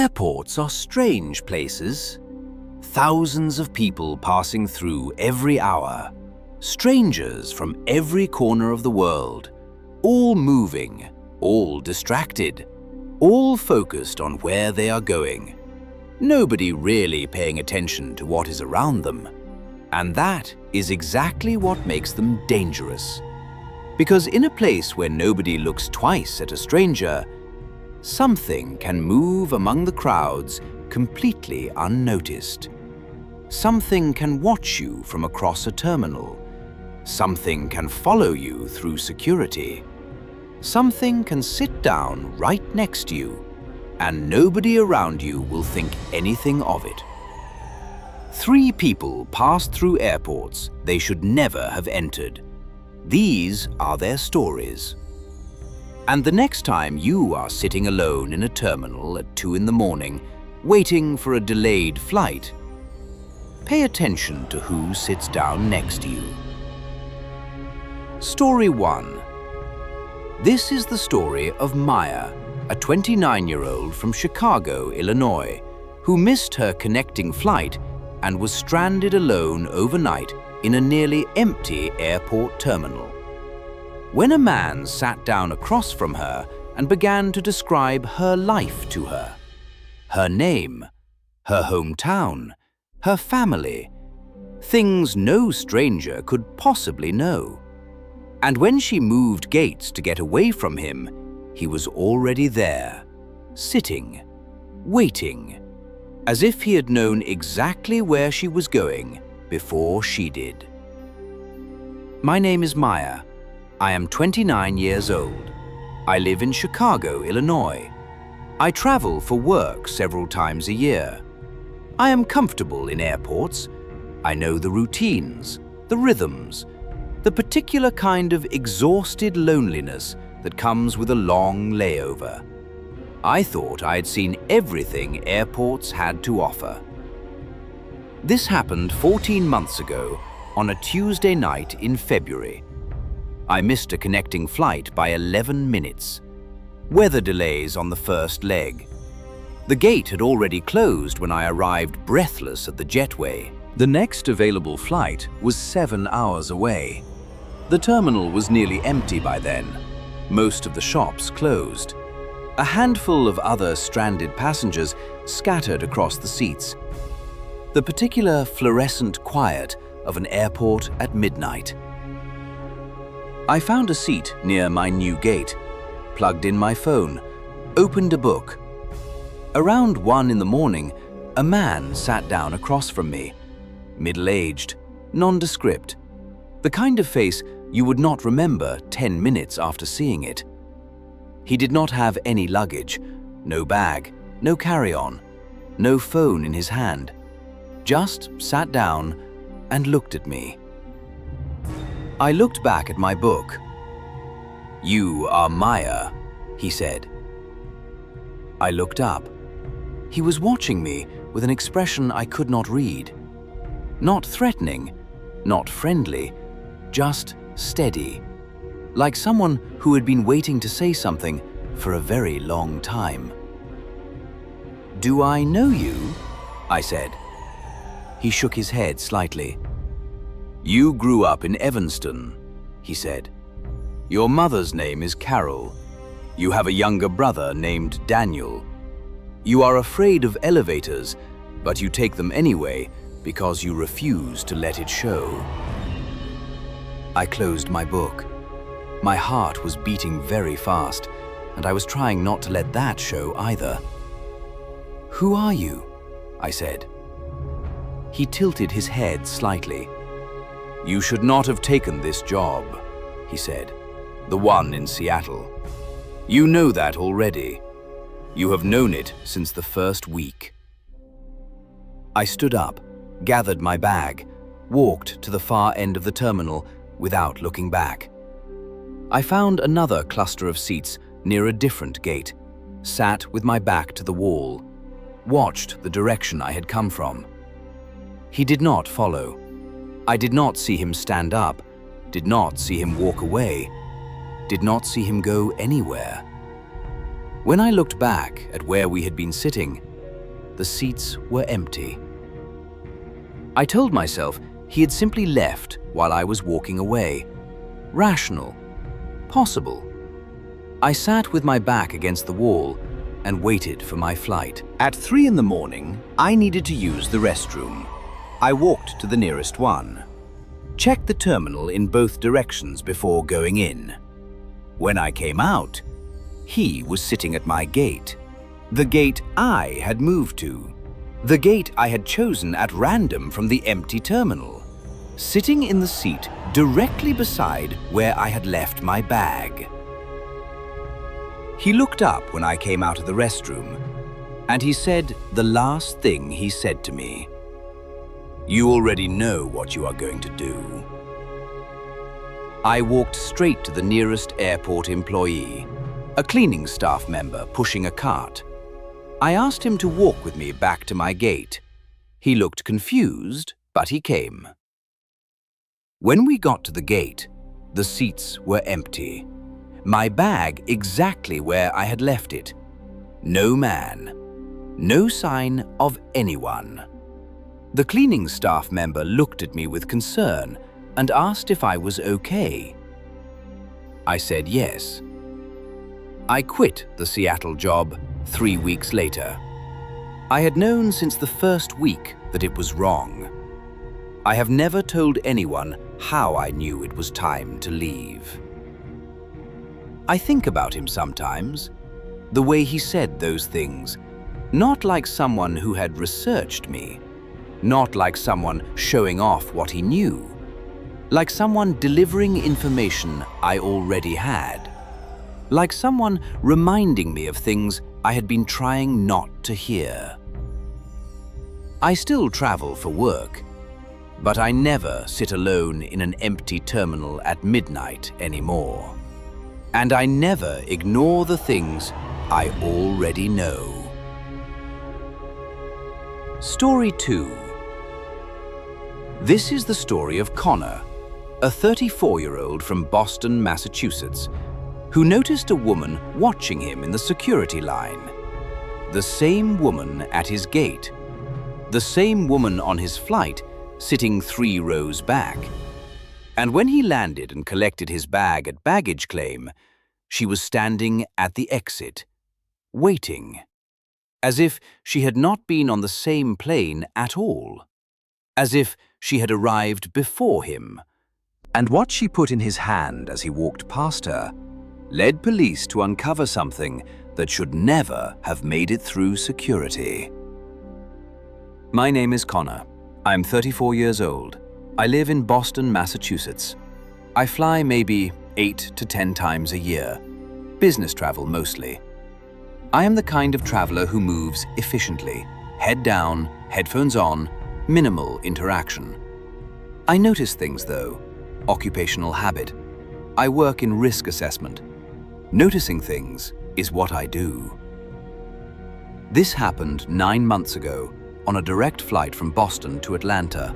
Airports are strange places. Thousands of people passing through every hour. Strangers from every corner of the world. All moving, all distracted, all focused on where they are going. Nobody really paying attention to what is around them. And that is exactly what makes them dangerous. Because in a place where nobody looks twice at a stranger, something can move among the crowds completely unnoticed. Something can watch you from across a terminal. Something can follow you through security. Something can sit down right next to you, and nobody around you will think anything of it. 3 people passed through airports they should never have entered. These are their stories. And the next time you are sitting alone in a terminal at 2 in the morning, waiting for a delayed flight, pay attention to who sits down next to you. Story 1. This is the story of Maya, a 29-year-old from Chicago, Illinois, who missed her connecting flight and was stranded alone overnight in a nearly empty airport terminal. When a man sat down across from her and began to describe her life to her, her name, her hometown, her family, things no stranger could possibly know. And when she moved gates to get away from him, he was already there, sitting, waiting, as if he had known exactly where she was going before she did. My name is Maya. I am 29 years old. I live in Chicago, Illinois. I travel for work several times a year. I am comfortable in airports. I know the routines, the rhythms, the particular kind of exhausted loneliness that comes with a long layover. I thought I had seen everything airports had to offer. This happened 14 months ago on a Tuesday night in February. I missed a connecting flight by 11 minutes. Weather delays on the first leg. The gate had already closed when I arrived breathless at the jetway. The next available flight was 7 hours away. The terminal was nearly empty by then. Most of the shops closed. A handful of other stranded passengers scattered across the seats. The particular fluorescent quiet of an airport at midnight. I found a seat near my new gate, plugged in my phone, opened a book. Around 1 in the morning, a man sat down across from me, middle-aged, nondescript, the kind of face you would not remember 10 minutes after seeing it. He did not have any luggage, no bag, no carry-on, no phone in his hand, just sat down and looked at me. I looked back at my book. "You are Maya," he said. I looked up. He was watching me with an expression I could not read. Not threatening, not friendly, just steady, like someone who had been waiting to say something for a very long time. "Do I know you?" I said. He shook his head slightly. "You grew up in Evanston," he said. "Your mother's name is Carol. You have a younger brother named Daniel. You are afraid of elevators, but you take them anyway because you refuse to let it show." I closed my book. My heart was beating very fast, and I was trying not to let that show either. "Who are you?" I said. He tilted his head slightly. "You should not have taken this job," he said. "The one in Seattle. You know that already. You have known it since the first week." I stood up, gathered my bag, walked to the far end of the terminal without looking back. I found another cluster of seats near a different gate, sat with my back to the wall, watched the direction I had come from. He did not follow. I did not see him stand up, did not see him walk away, did not see him go anywhere. When I looked back at where we had been sitting, the seats were empty. I told myself he had simply left while I was walking away. Rational. Possible. I sat with my back against the wall and waited for my flight. At 3 in the morning, I needed to use the restroom. I walked to the nearest one. Checked the terminal in both directions before going in. When I came out, he was sitting at my gate. The gate I had moved to. The gate I had chosen at random from the empty terminal. Sitting in the seat directly beside where I had left my bag. He looked up when I came out of the restroom, and he said the last thing he said to me. "You already know what you are going to do." I walked straight to the nearest airport employee, a cleaning staff member pushing a cart. I asked him to walk with me back to my gate. He looked confused, but he came. When we got to the gate, the seats were empty. My bag exactly where I had left it. No man. No sign of anyone. The cleaning staff member looked at me with concern and asked if I was okay. I said yes. I quit the Seattle job 3 weeks later. I had known since the first week that it was wrong. I have never told anyone how I knew it was time to leave. I think about him sometimes, the way he said those things, not like someone who had researched me, not like someone showing off what he knew, like someone delivering information I already had, like someone reminding me of things I had been trying not to hear. I still travel for work, but I never sit alone in an empty terminal at midnight anymore. And I never ignore the things I already know. Story 2. This is the story of Connor, a 34-year-old from Boston, Massachusetts, who noticed a woman watching him in the security line. The same woman at his gate. The same woman on his flight, sitting 3 rows back. And when he landed and collected his bag at baggage claim, she was standing at the exit, waiting, as if she had not been on the same plane at all, as if she had arrived before him. And what she put in his hand as he walked past her led police to uncover something that should never have made it through security. My name is Connor. I'm 34 years old. I live in Boston, Massachusetts. I fly maybe 8 to 10 times a year. Business travel mostly. I am the kind of traveler who moves efficiently, head down, headphones on, minimal interaction. I notice things though. Occupational habit. I work in risk assessment. Noticing things is what I do. This happened 9 months ago on a direct flight from Boston to Atlanta.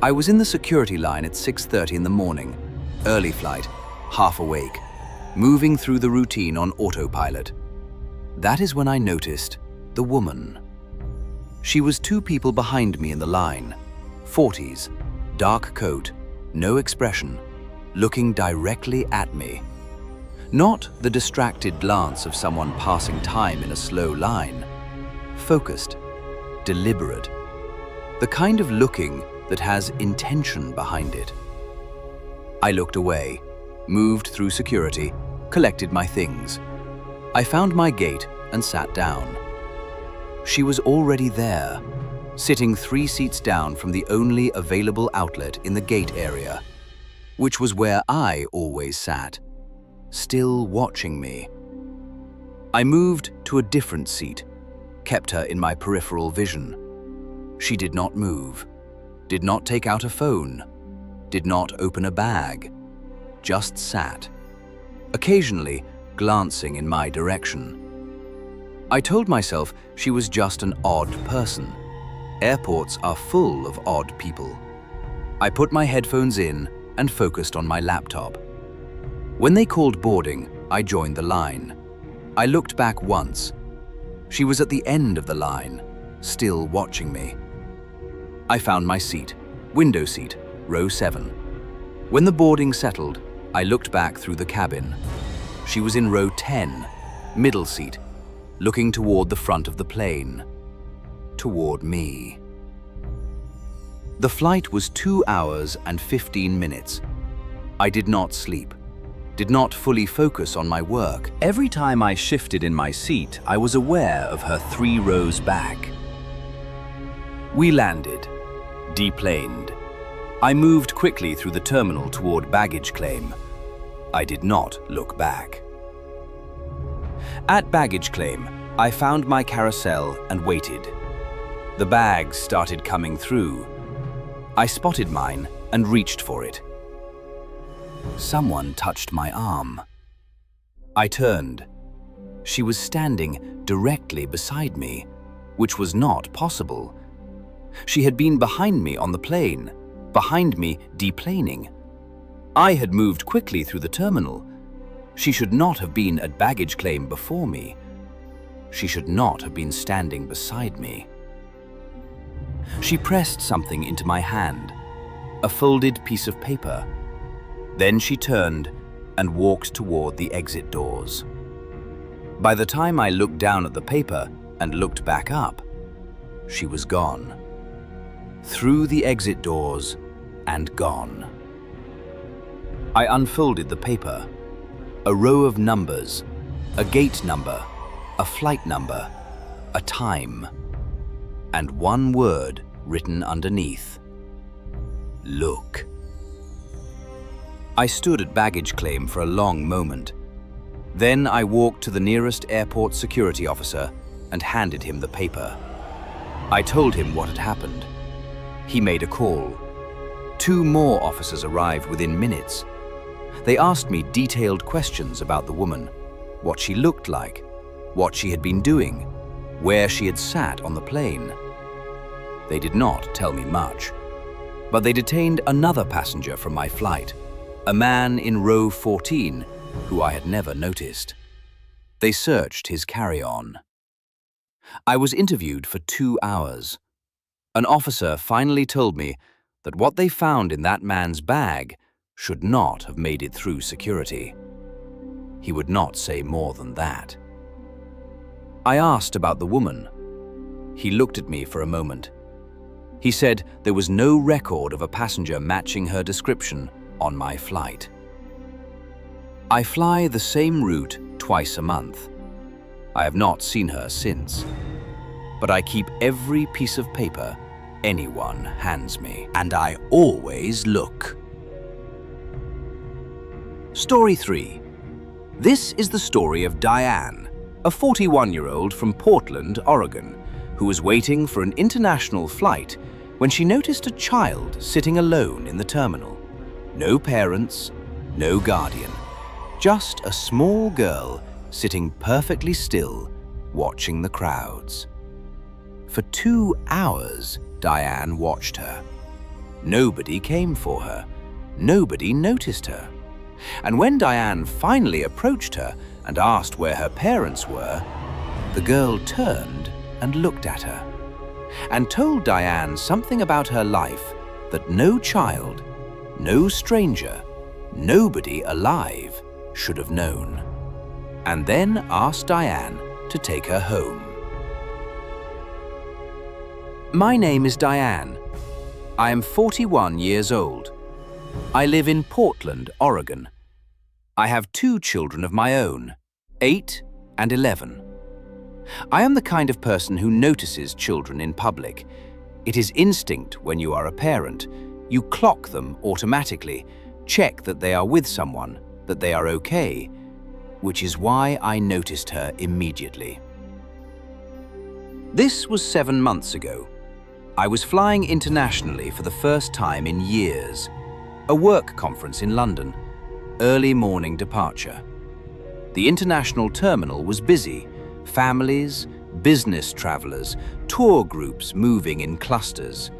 I was in the security line at 6:30 in the morning, early flight, half awake, moving through the routine on autopilot. That is when I noticed the woman. She was 2 people behind me in the line, 40s, dark coat, no expression, looking directly at me. Not the distracted glance of someone passing time in a slow line. Focused, deliberate, the kind of looking that has intention behind it. I looked away, moved through security, collected my things. I found my gate and sat down. She was already there, sitting 3 seats down from the only available outlet in the gate area, which was where I always sat, still watching me. I moved to a different seat, kept her in my peripheral vision. She did not move, did not take out a phone, did not open a bag, just sat, occasionally glancing in my direction. I told myself she was just an odd person. Airports are full of odd people. I put my headphones in and focused on my laptop. When they called boarding, I joined the line. I looked back once. She was at the end of the line, still watching me. I found my seat, window seat, row 7. When the boarding settled, I looked back through the cabin. She was in row 10, middle seat, looking toward the front of the plane, toward me. The flight was 2 hours and 15 minutes. I did not sleep, did not fully focus on my work. Every time I shifted in my seat, I was aware of her 3 rows back. We landed, deplaned. I moved quickly through the terminal toward baggage claim. I did not look back. At baggage claim, I found my carousel and waited. The bags started coming through. I spotted mine and reached for it. Someone touched my arm. I turned. She was standing directly beside me, which was not possible. She had been behind me on the plane, behind me deplaning. I had moved quickly through the terminal. She should not have been at baggage claim before me. She should not have been standing beside me. She pressed something into my hand, a folded piece of paper. Then she turned and walked toward the exit doors. By the time I looked down at the paper and looked back up, she was gone. Through the exit doors and gone. I unfolded the paper. A row of numbers, a gate number, a flight number, a time, and one word written underneath. Look. I stood at baggage claim for a long moment. Then I walked to the nearest airport security officer and handed him the paper. I told him what had happened. He made a call. 2 more officers arrived within minutes. They asked me detailed questions about the woman, what she looked like, what she had been doing, where she had sat on the plane. They did not tell me much, but they detained another passenger from my flight, a man in row 14 who I had never noticed. They searched his carry-on. I was interviewed for 2 hours. An officer finally told me that what they found in that man's bag should not have made it through security. He would not say more than that. I asked about the woman. He looked at me for a moment. He said there was no record of a passenger matching her description on my flight. I fly the same route twice a month. I have not seen her since, but I keep every piece of paper anyone hands me, and I always look. Story 3. This is the story of Diane, a 41-year-old from Portland, Oregon, who was waiting for an international flight when she noticed a child sitting alone in the terminal. No parents, no guardian, just a small girl sitting perfectly still, watching the crowds. For 2 hours, Diane watched her. Nobody came for her. Nobody noticed her. And when Diane finally approached her and asked where her parents were, the girl turned and looked at her and told Diane something about her life that no child, no stranger, nobody alive should have known, and then asked Diane to take her home. My name is Diane. I am 41 years old. I live in Portland, Oregon. I have 2 children of my own, 8 and 11. I am the kind of person who notices children in public. It is instinct when you are a parent. You clock them automatically, check that they are with someone, that they are okay, which is why I noticed her immediately. This was 7 months ago. I was flying internationally for the first time in years. A work conference in London, early morning departure. The international terminal was busy. Families, business travelers, tour groups moving in clusters.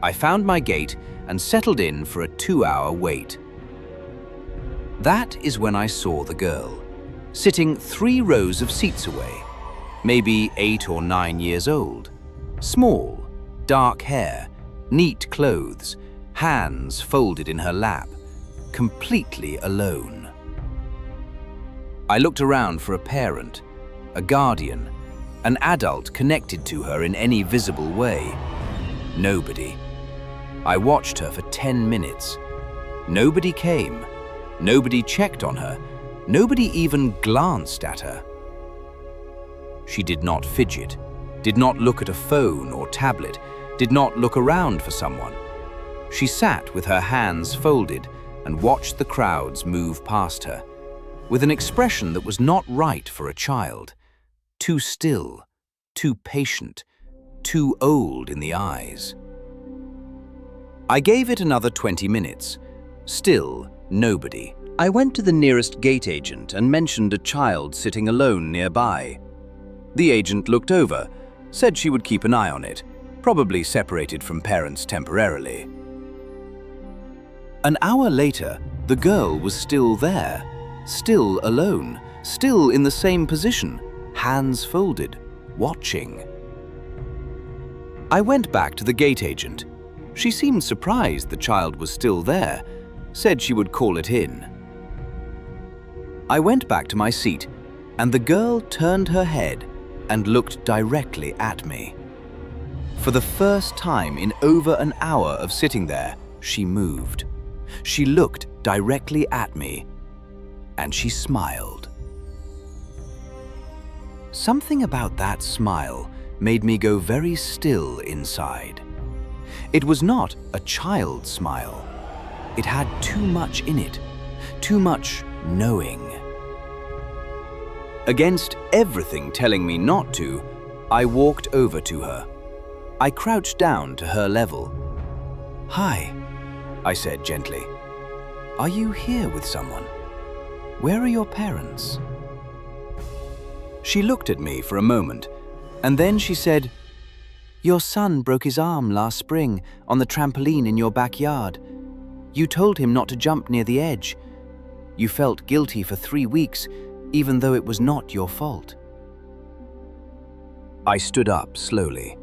I found my gate and settled in for a 2-hour wait. That is when I saw the girl, sitting 3 rows of seats away, maybe 8 or 9 years old. Small, dark hair, neat clothes, hands folded in her lap, completely alone. I looked around for a parent, a guardian, an adult connected to her in any visible way. Nobody. I watched her for 10 minutes. Nobody came. Nobody checked on her. Nobody even glanced at her. She did not fidget, did not look at a phone or tablet, did not look around for someone. She sat with her hands folded and watched the crowds move past her, with an expression that was not right for a child. Too still, too patient, too old in the eyes. I gave it another 20 minutes. Still nobody. I went to the nearest gate agent and mentioned a child sitting alone nearby. The agent looked over, said she would keep an eye on it, probably separated from parents temporarily. An hour later, the girl was still there, still alone, still in the same position, hands folded, watching. I went back to the gate agent. She seemed surprised the child was still there, said she would call it in. I went back to my seat, and the girl turned her head and looked directly at me. For the first time in over an hour of sitting there, she moved. She looked directly at me, and she smiled. Something about that smile made me go very still inside. It was not a child's smile. It had too much in it, too much knowing. Against everything telling me not to, I walked over to her. I crouched down to her level. "Hi," I said gently. "Are you here with someone? Where are your parents?" She looked at me for a moment, and then she said, "Your son broke his arm last spring on the trampoline in your backyard. You told him not to jump near the edge. You felt guilty for 3 weeks, even though it was not your fault." I stood up slowly.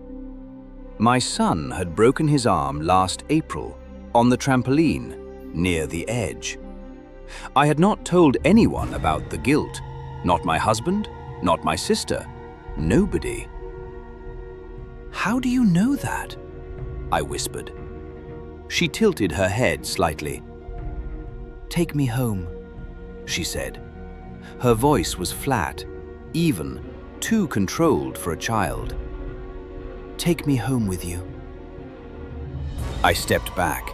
My son had broken his arm last April on the trampoline near the edge. I had not told anyone about the guilt, not my husband, not my sister, nobody. "How do you know that?" I whispered. She tilted her head slightly. "Take me home," she said. Her voice was flat, even, too controlled for a child. "Take me home with you." I stepped back.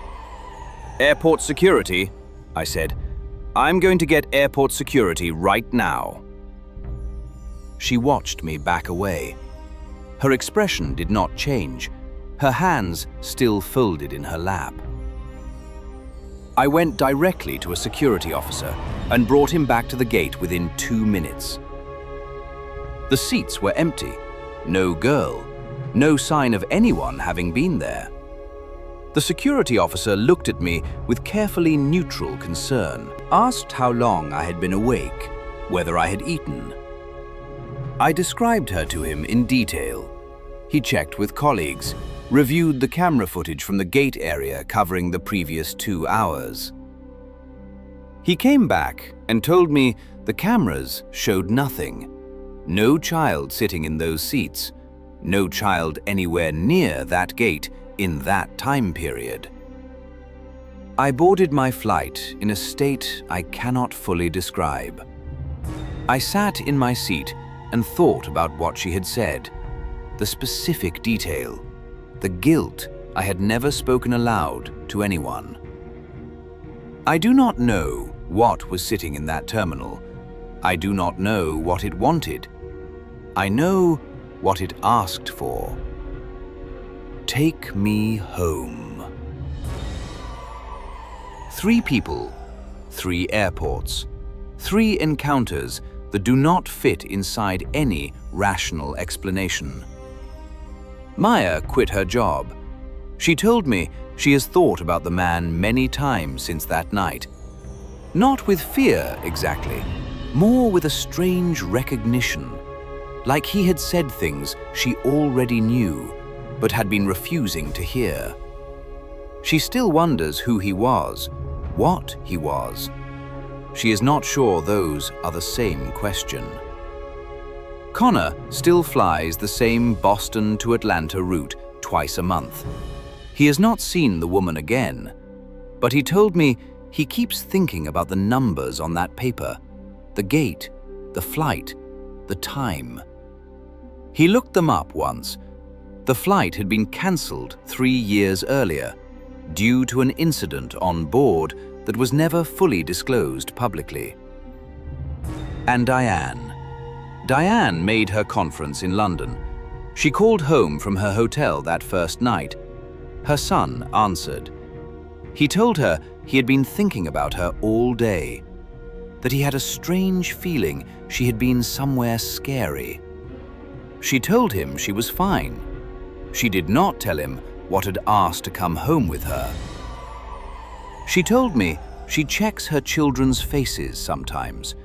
"Airport security," I said. "I'm going to get airport security right now." She watched me back away. Her expression did not change, her hands still folded in her lap. I went directly to a security officer and brought him back to the gate within 2 minutes. The seats were empty, no girl, no sign of anyone having been there. The security officer looked at me with carefully neutral concern, asked how long I had been awake, whether I had eaten. I described her to him in detail. He checked with colleagues, reviewed the camera footage from the gate area covering the previous 2 hours. He came back and told me the cameras showed nothing. No child sitting in those seats, no child anywhere near that gate in that time period. I boarded my flight in a state I cannot fully describe. I sat in my seat and thought about what she had said, the specific detail, the guilt I had never spoken aloud to anyone. I do not know what was sitting in that terminal. I do not know what it wanted. I know what it asked for. Take me home. 3 people, 3 airports, 3 encounters that do not fit inside any rational explanation. Maya quit her job. She told me she has thought about the man many times since that night. Not with fear, exactly, more with a strange recognition, like he had said things she already knew, but had been refusing to hear. She still wonders who he was, what he was. She is not sure those are the same question. Connor still flies the same Boston to Atlanta route twice a month. He has not seen the woman again, but he told me he keeps thinking about the numbers on that paper, the gate, the flight, the time. He looked them up once. The flight had been cancelled 3 years earlier, due to an incident on board that was never fully disclosed publicly. And Diane made her conference in London. She called home from her hotel that first night. Her son answered. He told her he had been thinking about her all day, that he had a strange feeling she had been somewhere scary. She told him she was fine. She did not tell him what had asked to come home with her. She told me she checks her children's faces sometimes,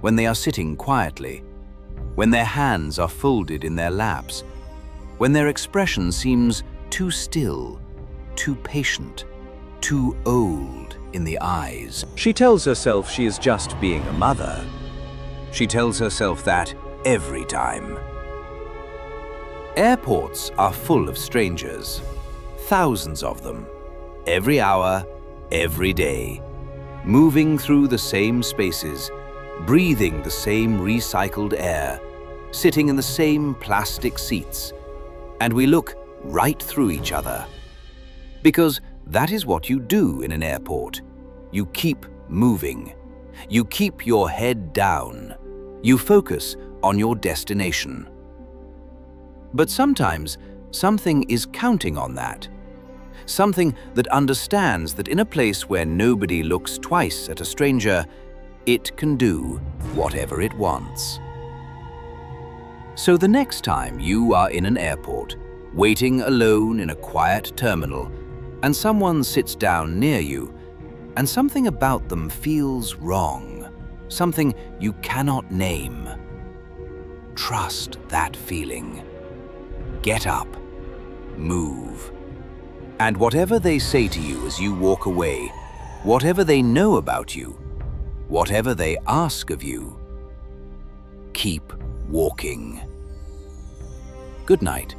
when they are sitting quietly, when their hands are folded in their laps, when their expression seems too still, too patient, too old in the eyes. She tells herself she is just being a mother. She tells herself that every time. Airports are full of strangers, thousands of them, every hour, every day, moving through the same spaces, breathing the same recycled air, sitting in the same plastic seats, and we look right through each other. Because that is what you do in an airport. You keep moving. You keep your head down. You focus on your destination. But sometimes something is counting on that. Something that understands that in a place where nobody looks twice at a stranger, it can do whatever it wants. So the next time you are in an airport, waiting alone in a quiet terminal, and someone sits down near you, and something about them feels wrong, something you cannot name, trust that feeling. Get up, move. And whatever they say to you as you walk away, whatever they know about you, whatever they ask of you, keep walking. Good night.